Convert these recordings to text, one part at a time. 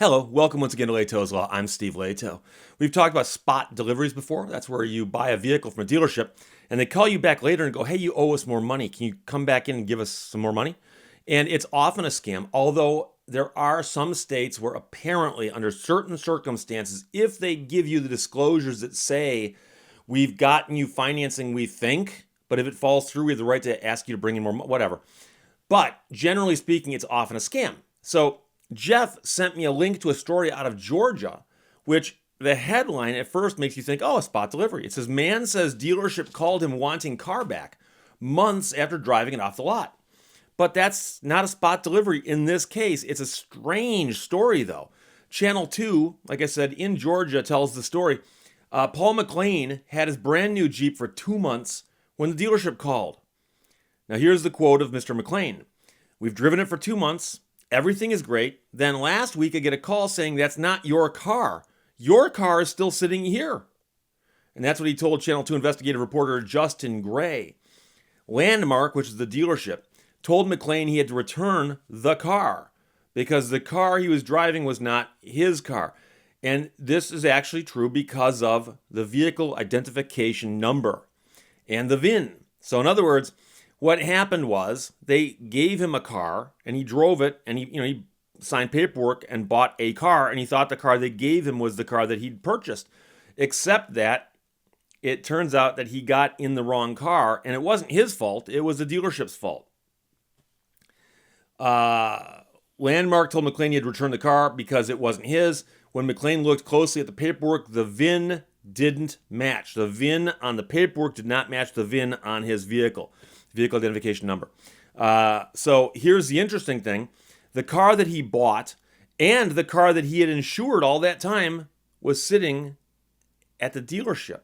Hello, welcome once again to Lehto's Law. I'm Steve Lehto. We've talked about spot deliveries before. That's where you buy a vehicle from a dealership and they call you back later and go, hey, you owe us more money. Can you come back in and give us some more money? And it's often a scam, although there are some states where apparently, under certain circumstances, if they give you the disclosures that say, we've gotten you financing, we think, but if it falls through, we have the right to ask you to bring in more, whatever. But generally speaking, it's often a scam. So Jeff sent me a link to a story out of Georgia, which the headline at first makes you think, oh, a spot delivery. It says, man says dealership called him wanting car back months after driving it off the lot. But that's not a spot delivery in this case. It's a strange story, though. Channel 2, like I said, in Georgia tells the story. Paul McLean had his brand new Jeep for 2 months when the dealership called. Now, here's the quote of Mr. McLean. We've driven it for 2 months. Everything is great. Then last week I get a call saying that's not your car. Your car is still sitting here. And that's what he told Channel 2 investigative reporter Justin Gray. Landmark, which is the dealership, told McLean he had to return the car because the car he was driving was not his car. And this is actually true because of the vehicle identification number and the VIN. So in other words, what happened was they gave him a car and he drove it and he signed paperwork and bought a car and he thought the car they gave him was the car that he'd purchased, except that it turns out that he got in the wrong car and it wasn't his fault. It was the dealership's fault. Landmark told McLean he had returned the car because it wasn't his. When McLean looked closely at the paperwork, the VIN didn't match. The VIN on the paperwork did not match the VIN on his vehicle identification number. So here's the interesting thing. The car that he bought and the car that he had insured all that time was sitting at the dealership,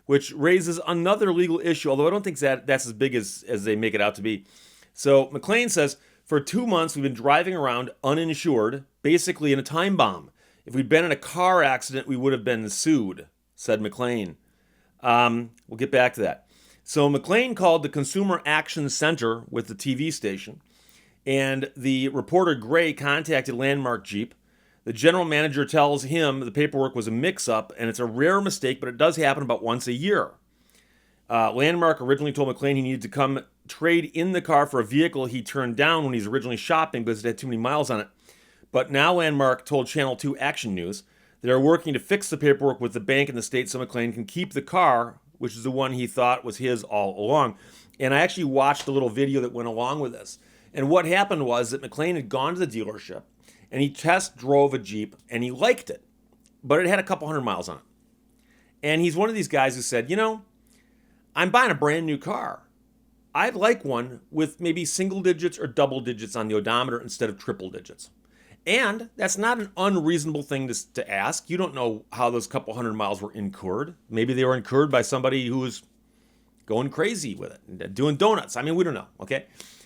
which raises another legal issue, although I don't think that's as big as they make it out to be. So McLean says, for 2 months, we've been driving around uninsured, basically in a time bomb. If we'd been in a car accident, we would have been sued, said McLean. We'll get back to that. So McLean called the Consumer Action Center with the TV station, and the reporter Gray contacted Landmark Jeep. The general manager tells him the paperwork was a mix-up, and it's a rare mistake, but it does happen about once a year. Landmark originally told McLean he needed to come trade in the car for a vehicle he turned down when he was originally shopping because it had too many miles on it. But now Landmark told Channel 2 Action News they are working to fix the paperwork with the bank in the state so McLean can keep the car, which is the one he thought was his all along. And I actually watched a little video that went along with this. And what happened was that McLean had gone to the dealership and he test drove a Jeep and he liked it, but it had a couple hundred miles on it. And he's one of these guys who said, I'm buying a brand new car. I'd like one with maybe single digits or double digits on the odometer instead of triple digits. And that's not an unreasonable thing to ask. You don't know how those couple hundred miles were incurred. Maybe they were incurred by somebody who was going crazy with it, doing donuts. I mean, we don't know, okay?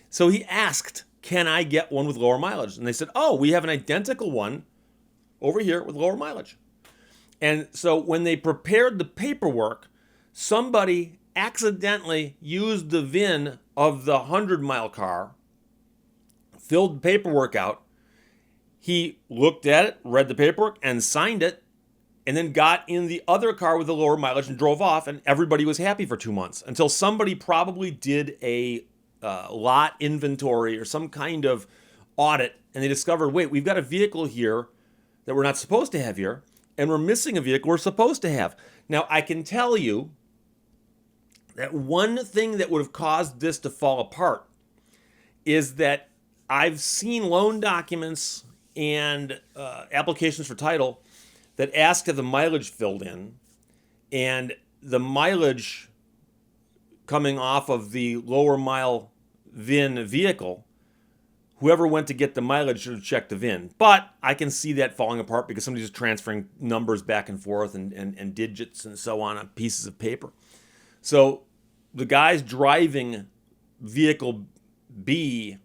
So he asked, can I get one with lower mileage? And they said, oh, we have an identical one over here with lower mileage. And so when they prepared the paperwork, somebody accidentally used the VIN of the 100-mile car, filled the paperwork out. He looked at it, read the paperwork, and signed it, and then got in the other car with the lower mileage and drove off, and everybody was happy for 2 months until somebody probably did a lot inventory or some kind of audit, and they discovered, wait, we've got a vehicle here that we're not supposed to have here, and we're missing a vehicle we're supposed to have. Now, I can tell you that one thing that would have caused this to fall apart is that I've seen loan documents and applications for title that ask to have the mileage filled in, and the mileage coming off of the lower mile VIN vehicle, whoever went to get the mileage should have checked the VIN. But I can see that falling apart because somebody's just transferring numbers back and forth and digits and so on pieces of paper. So the guy's driving vehicle B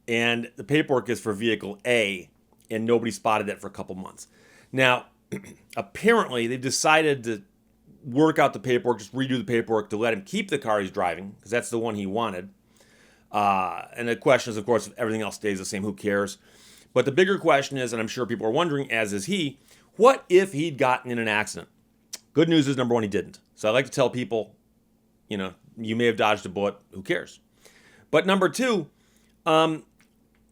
and the paperwork is for vehicle A, and nobody spotted that for a couple months. Now, apparently they've decided to work out the paperwork, just redo the paperwork to let him keep the car he's driving, because that's the one he wanted. And the question is, of course, if everything else stays the same, who cares? But the bigger question is, and I'm sure people are wondering, as is he, what if he'd gotten in an accident? Good news is, number one, he didn't. So I like to tell people, you may have dodged a bullet. Who cares? But number two,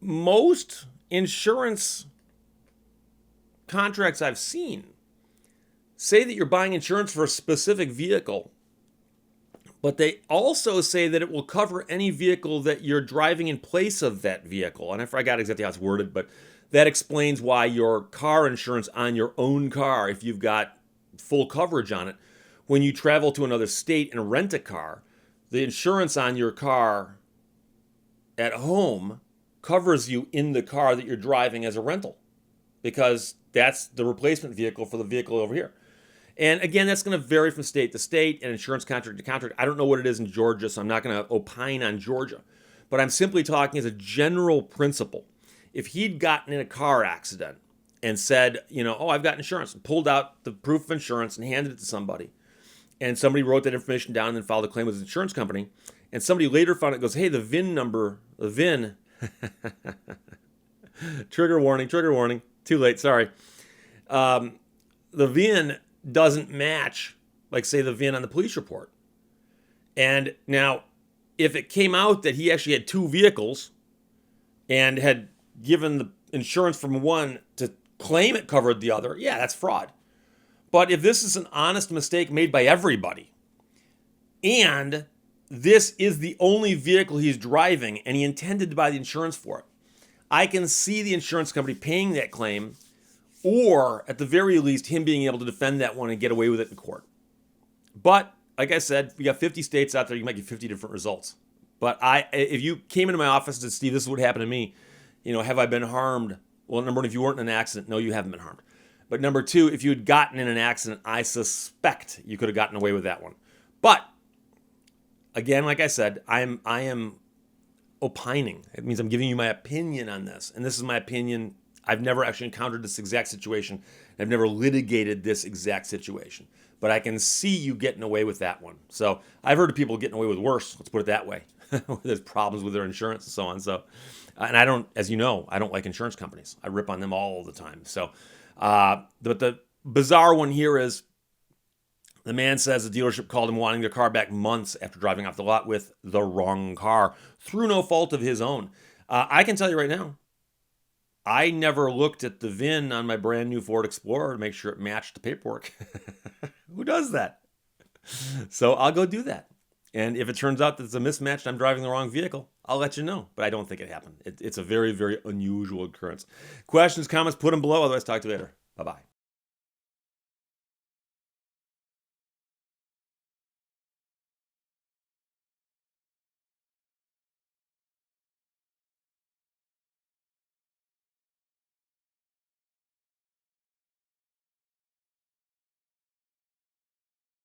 most insurance contracts I've seen say that you're buying insurance for a specific vehicle, but they also say that it will cover any vehicle that you're driving in place of that vehicle. And I forgot exactly how it's worded, but that explains why your car insurance on your own car, if you've got full coverage on it, when you travel to another state and rent a car, the insurance on your car at home covers you in the car that you're driving as a rental, because that's the replacement vehicle for the vehicle over here. And again, that's going to vary from state to state and insurance contract to contract. I don't know what it is in Georgia, so I'm not going to opine on Georgia. But I'm simply talking as a general principle. If he'd gotten in a car accident and said, I've got insurance, and pulled out the proof of insurance and handed it to somebody, and somebody wrote that information down and then filed a claim with his insurance company, and somebody later found it, goes, hey, the VIN number, the VIN, trigger warning, too late, sorry. The VIN doesn't match, like, say, the VIN on the police report. And now, if it came out that he actually had two vehicles and had given the insurance from one to claim it covered the other, yeah, that's fraud. But if this is an honest mistake made by everybody, and this is the only vehicle he's driving and he intended to buy the insurance for it, I can see the insurance company paying that claim, or at the very least, him being able to defend that one and get away with it in court. But like I said, we got 50 states out there. You might get 50 different results. But if you came into my office and said, Steve, this is what happened to me, have I been harmed? Well, number one, if you weren't in an accident, no, you haven't been harmed. But number two, if you had gotten in an accident, I suspect you could have gotten away with that one. But again, like I said, I am opining. It means I'm giving you my opinion on this. And this is my opinion. I've never actually encountered this exact situation. I've never litigated this exact situation. But I can see you getting away with that one. So I've heard of people getting away with worse. Let's put it that way. There's problems with their insurance and so on. So, and I don't, as you know, I don't like insurance companies. I rip on them all the time. So, but the bizarre one here is the man says the dealership called him wanting their car back months after driving off the lot with the wrong car through no fault of his own. I can tell you right now, I never looked at the VIN on my brand new Ford Explorer to make sure it matched the paperwork. Who does that? So I'll go do that. And if it turns out that it's a mismatch and I'm driving the wrong vehicle, I'll let you know. But I don't think it happened. It's a very, very unusual occurrence. Questions, comments, put them below. Otherwise, talk to you later. Bye-bye.